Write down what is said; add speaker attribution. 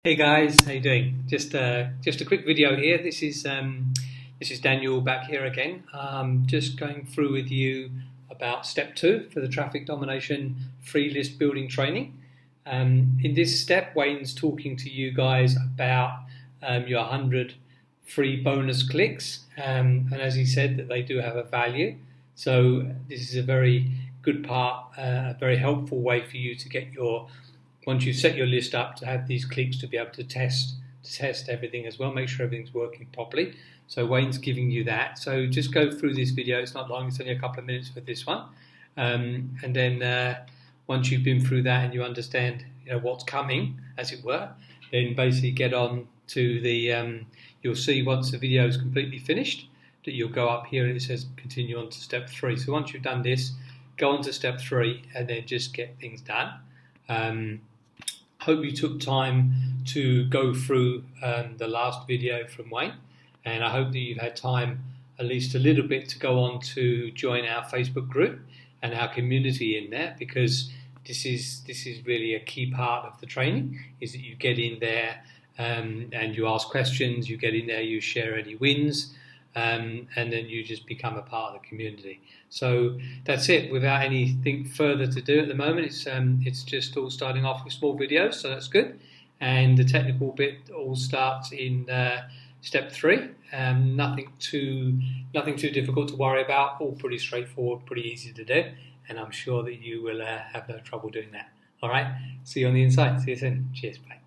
Speaker 1: Hey guys, how you doing? Just a quick video here. This is Daniel back here again. Just going through with you about step 2 for the traffic domination free list building training. In this step, Wayne's talking to you guys about your 100 free bonus clicks, and as he said, that they do have a value. So this is a very good part, a very helpful way for you to get your once you've set your list up to have these clicks to be able to test everything as well, make sure everything's working properly. So Wayne's giving you that. So just go through this video. It's not long. It's only a couple of minutes for this one. And then once you've been through that and you understand, what's coming, as it were, then basically get on to the. You'll see once the video is completely finished that you'll go up here and it says continue on to step 3. So once you've done this, go on to step 3 and then just get things done. Hope you took time to go through the last video from Wayne, and I hope that you've had time at least a little bit to go on to join our Facebook group and our community in there, because this is really a key part of the training, is that you get in there and you ask questions, you get in there, you share any wins, and then you just become a part of the community. So that's it. Without anything further to do at the moment, it's just all starting off with small videos, so that's good. And the technical bit all starts in step 3. Nothing too difficult to worry about. All pretty straightforward, pretty easy to do, and I'm sure that you will have no trouble doing that. All right. See you on the inside. See you soon. Cheers. Bye.